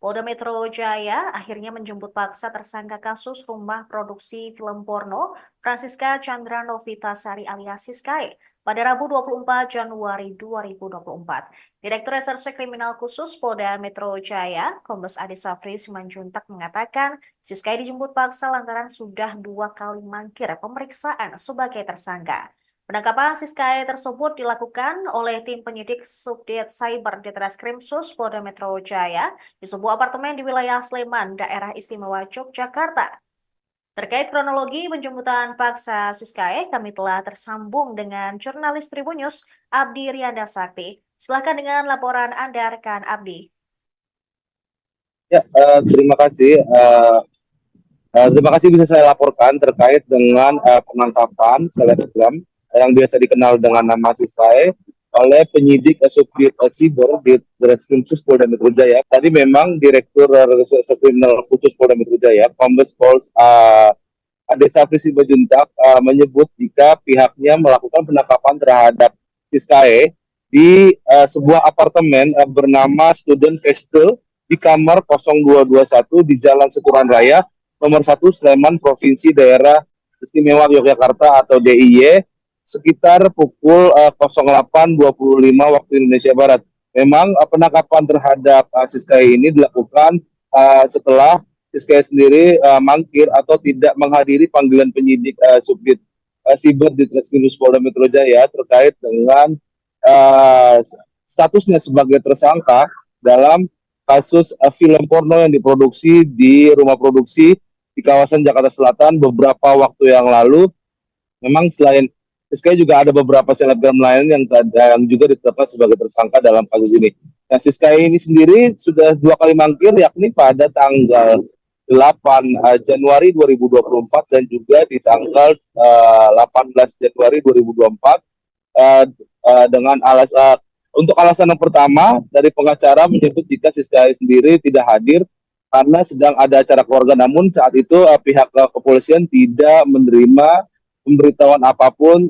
Polda Metro Jaya akhirnya menjemput paksa tersangka kasus rumah produksi film porno Francisca Chandra Novitasari alias Siskae pada Rabu 24 Januari 2024. Direktur Reserse Kriminal Khusus Polda Metro Jaya, Kombes Adi Safri Simanjuntak mengatakan Siskae dijemput paksa lantaran sudah 2 kali mangkir pemeriksaan sebagai tersangka. Penangkapan Siskae tersebut dilakukan oleh tim penyidik Subdit Cyber Ditreskrim Sus Polda Metro Jaya di sebuah apartemen di wilayah Sleman, Daerah Istimewa Yogyakarta. Terkait kronologi penjemputan paksa Siskae, kami telah tersambung dengan jurnalis Tribunnews Abdi Rianda Sakti. Silakan dengan laporan Anda, rekan Abdi. Ya, terima kasih. Terima kasih bisa saya laporkan terkait dengan penangkapan selebgram yang biasa dikenal dengan nama Siskae oleh penyidik Subdit Cyber di Ditreskrim Sus Polda Metro Jaya. Tadi memang Direktur Reserse Kriminal Khusus Polda Metro Jaya, Kombes Pol Ade Safri Simanjuntak menyebut jika pihaknya melakukan penangkapan terhadap Siskae di sebuah apartemen bernama Student Castle di kamar 0221 di Jalan Seturan Raya nomor 1 Sleman Provinsi Daerah Istimewa Yogyakarta atau DIY sekitar pukul 08.25 waktu Indonesia Barat. Memang penangkapan terhadap Siskae ini dilakukan setelah Siskae sendiri mangkir atau tidak menghadiri panggilan penyidik Subdit Siber di Ditreskrim Polda Metro Jaya terkait dengan statusnya sebagai tersangka dalam kasus film porno yang diproduksi di rumah produksi di kawasan Jakarta Selatan beberapa waktu yang lalu. Memang selain Siskae juga ada beberapa selebgram lain yang juga ditetapkan sebagai tersangka dalam kasus ini. Nah, Siskae ini sendiri sudah 2 kali mangkir, yakni pada tanggal 8 Januari 2024 dan juga di tanggal 18 Januari 2024 dengan untuk alasan yang pertama dari pengacara menyebut jika Siskae sendiri tidak hadir karena sedang ada acara keluarga, namun saat itu pihak kepolisian tidak menerima pemberitahuan apapun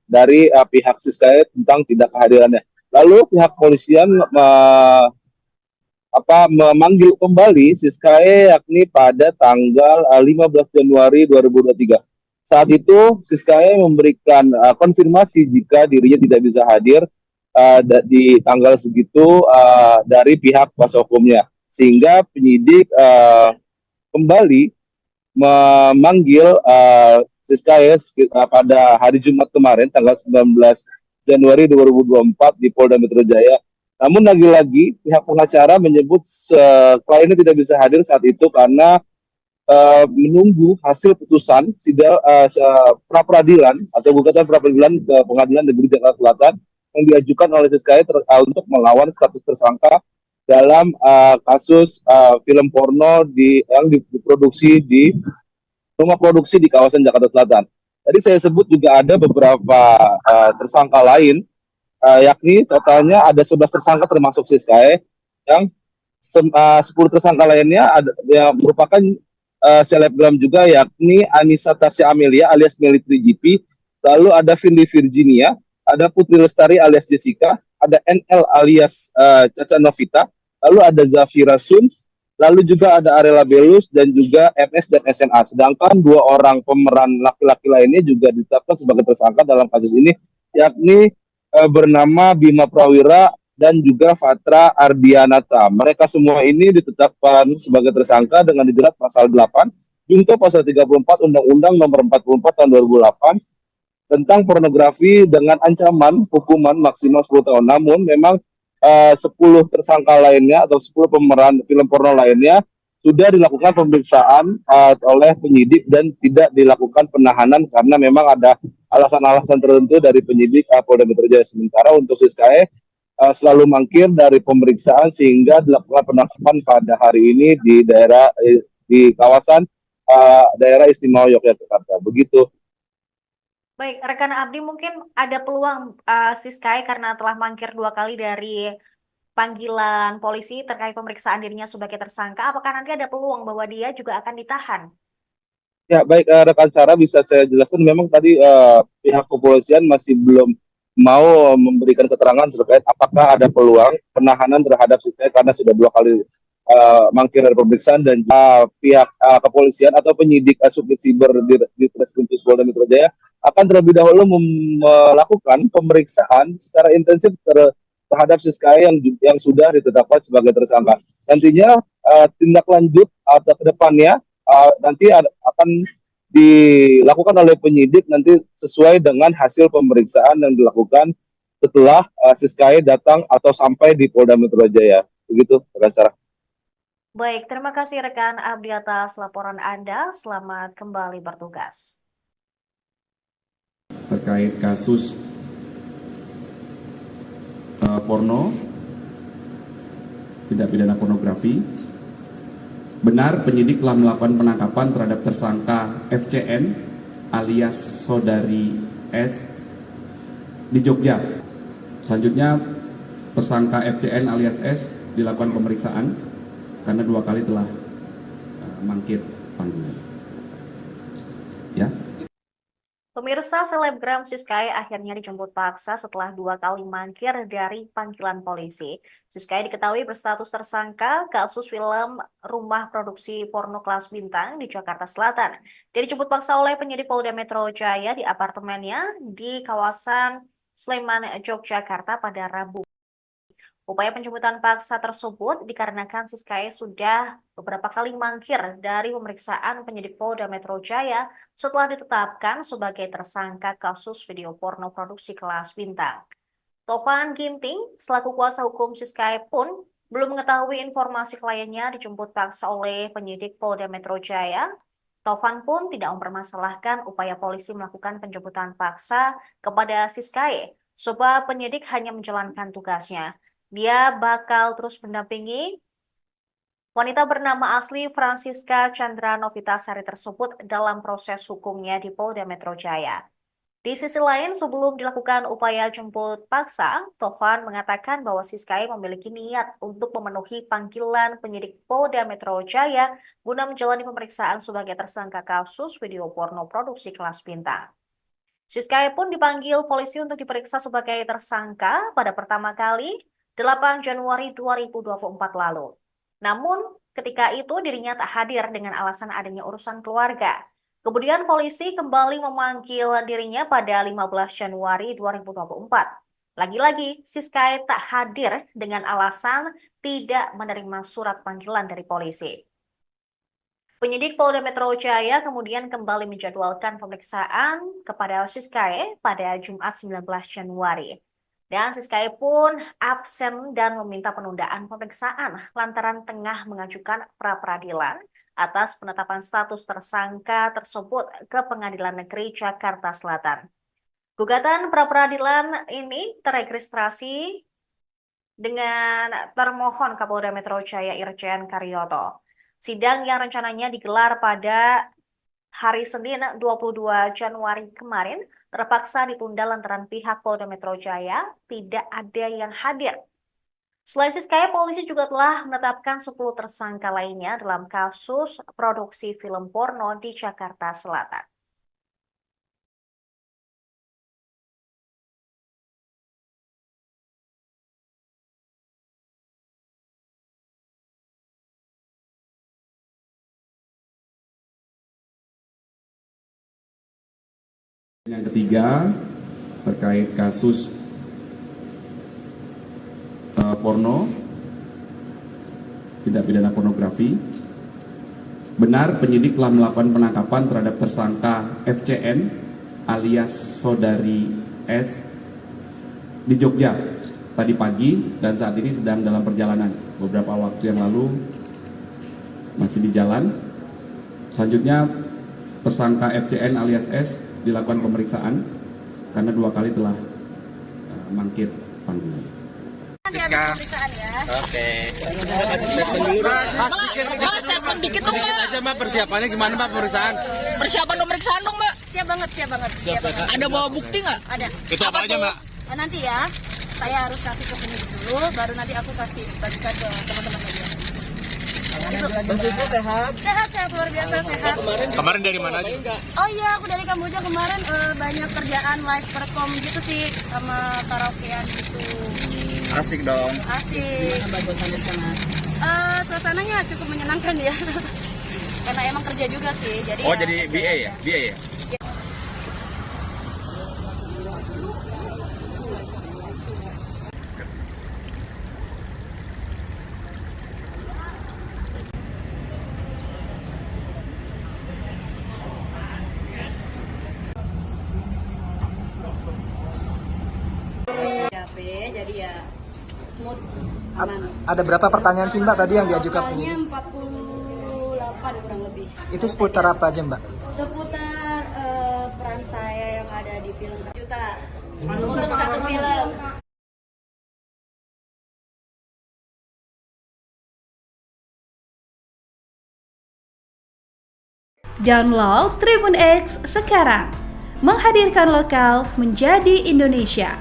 dari pihak Siskae tentang tidak kehadirannya. Lalu pihak kepolisian memanggil kembali Siskae yakni pada tanggal 15 Januari 2023. Saat itu Siskae memberikan konfirmasi jika dirinya tidak bisa hadir di tanggal segitu dari pihak kuasa hukumnya, sehingga penyidik kembali memanggil Siskae pada hari Jumat kemarin tanggal 19 Januari 2024 di Polda Metro Jaya. Namun lagi-lagi pihak pengacara menyebut kliennya tidak bisa hadir saat itu karena menunggu hasil putusan sidang pra peradilan atau gugatan pra peradilan ke Pengadilan Negeri Jakarta Selatan yang diajukan oleh Siskae untuk melawan status tersangka dalam kasus film porno yang diproduksi di rumah produksi di kawasan Jakarta Selatan. Tadi saya sebut juga ada beberapa tersangka lain, yakni totalnya ada 11 tersangka termasuk Siskae, yang 10 tersangka lainnya yang merupakan selebgram juga, yakni Anissa Tasya Amelia alias Meli 3GP, lalu ada Finley Virginia, ada Putri Lestari alias Jessica, ada NL alias Caca Novita, lalu ada Zafira Sun, lalu juga ada Arela Belus dan juga MS dan SNA. Sedangkan 2 orang pemeran laki-laki lainnya juga ditetapkan sebagai tersangka dalam kasus ini, yakni bernama Bima Prawira dan juga Fatra Ardianata. Mereka semua ini ditetapkan sebagai tersangka dengan dijerat pasal 8 junto pasal 34 Undang-Undang Nomor 44 Tahun 2008 tentang pornografi dengan ancaman hukuman maksimal 10 tahun. Namun memang 10 tersangka lainnya atau 10 pemeran film porno lainnya sudah dilakukan pemeriksaan oleh penyidik dan tidak dilakukan penahanan karena memang ada alasan-alasan tertentu dari penyidik Polda Metro Jaya. Sementara untuk Siskae selalu mangkir dari pemeriksaan sehingga dilakukan penangkapan pada hari ini di kawasan daerah Istimewa Yogyakarta. Begitu. Baik, rekan Abdi mungkin ada peluang Siskae karena telah mangkir 2 kali dari panggilan polisi terkait pemeriksaan dirinya sebagai tersangka. Apakah nanti ada peluang bahwa dia juga akan ditahan? Ya, baik rekan Sarah, bisa saya jelaskan. Memang tadi pihak kepolisian masih belum mau memberikan keterangan terkait apakah ada peluang penahanan terhadap Siskae karena sudah 2 kali mangkir dari pemeriksaan, dan pihak kepolisian atau penyidik Subdit Siber di Treskrimsus Polda Metro Jaya akan terlebih dahulu melakukan pemeriksaan secara intensif terhadap Siskae yang sudah ditetapkan sebagai tersangka. Nantinya tindak lanjut atau ke depannya nanti akan dilakukan oleh penyidik nanti sesuai dengan hasil pemeriksaan yang dilakukan setelah Siskae datang atau sampai di Polda Metro Jaya. Begitu, Sarah. Baik, terima kasih rekan Abdi atas laporan Anda. Selamat kembali bertugas. Terkait kasus porno, tindak pidana pornografi, benar penyidik telah melakukan penangkapan terhadap tersangka FCN alias saudari S di Jogja. Selanjutnya tersangka FCN alias S dilakukan pemeriksaan karena 2 kali telah mangkir panggilan. Ya. Pemirsa, selebgram Siskae akhirnya dijemput paksa setelah 2 kali mangkir dari panggilan polisi. Siskae diketahui berstatus tersangka kasus film rumah produksi porno kelas bintang di Jakarta Selatan. Dia dijemput paksa oleh penyidik Polda Metro Jaya di apartemennya di kawasan Sleman, Yogyakarta pada Rabu. Upaya penjemputan paksa tersebut dikarenakan Siskae sudah beberapa kali mangkir dari pemeriksaan penyidik Polda Metro Jaya setelah ditetapkan sebagai tersangka kasus video porno produksi kelas bintang. Tovan Ginting, selaku kuasa hukum Siskae pun belum mengetahui informasi kliennya dijemput paksa oleh penyidik Polda Metro Jaya. Tovan pun tidak mempermasalahkan upaya polisi melakukan penjemputan paksa kepada Siskae, sebab penyidik hanya menjalankan tugasnya. Dia bakal terus mendampingi wanita bernama asli Francisca Chandra Novitasari tersebut dalam proses hukumnya di Polda Metro Jaya. Di sisi lain, sebelum dilakukan upaya jemput paksa, Tovan mengatakan bahwa Siskae memiliki niat untuk memenuhi panggilan penyidik Polda Metro Jaya guna menjalani pemeriksaan sebagai tersangka kasus video porno produksi kelas bintang. Siskae pun dipanggil polisi untuk diperiksa sebagai tersangka pada pertama kali 8 Januari 2024 lalu. Namun, ketika itu dirinya tak hadir dengan alasan adanya urusan keluarga. Kemudian polisi kembali memanggil dirinya pada 15 Januari 2024. Lagi-lagi, Siskae tak hadir dengan alasan tidak menerima surat panggilan dari polisi. Penyidik Polda Metro Jaya kemudian kembali menjadwalkan pemeriksaan kepada Siskae pada Jumat 19 Januari. Dan Siskae pun absen dan meminta penundaan pemeriksaan lantaran tengah mengajukan pra-peradilan atas penetapan status tersangka tersebut ke Pengadilan Negeri Jakarta Selatan. Gugatan pra-peradilan ini teregistrasi dengan termohon Kapolda Metro Jaya Irjen Karyoto. Sidang yang rencananya digelar pada hari Senin 22 Januari kemarin terpaksa ditunda lantaran pihak Polda Metro Jaya tidak ada yang hadir. Selain Siskae, polisi juga telah menetapkan 10 tersangka lainnya dalam kasus produksi film porno di Jakarta Selatan. Yang ketiga, terkait kasus porno, tindak pidana pornografi, benar penyidik telah melakukan penangkapan terhadap tersangka FCN alias saudari S di Jogja tadi pagi dan saat ini sedang dalam perjalanan. Beberapa waktu yang lalu masih di jalan. Selanjutnya tersangka FCN alias S dilakukan pemeriksaan karena 2 kali telah mangkir panggilan. Nanti habis pemeriksaan ya. Oke. Mas, dikit dong, Mbak. aja Mbak, persiapannya gimana Mbak pemeriksaan? Persiapan pemeriksaan dong, Mbak. Siap banget, siap banget. Siap banget. Ada bawa bukti nggak? Ada. Itu apa aja, tuh? Mbak? Nanti ya, saya harus kasih ke penyidik dulu, baru nanti aku kasih bagikan ke teman-teman media. Sehat. Sehat, luar biasa sehat. Kemarin dari mana aja? Oh iya, aku dari Kamboja kemarin banyak kerjaan live perform gitu sih, sama karaokean gitu. Asik dong. Asik. Suasananya cukup menyenangkan ya. Karena emang kerja juga sih. Jadi Oh, ya, jadi BA ya? BA ya? HP, jadi ya smooth, aman. Ada berapa pertanyaan sih Mbak tadi yang diajukan Totalnya penyidik? 48 kurang lebih. Itu seputar apa aja Mbak? Seputar peran saya yang ada di film Juta untuk satu film. Download Tribun X sekarang, menghadirkan lokal menjadi Indonesia.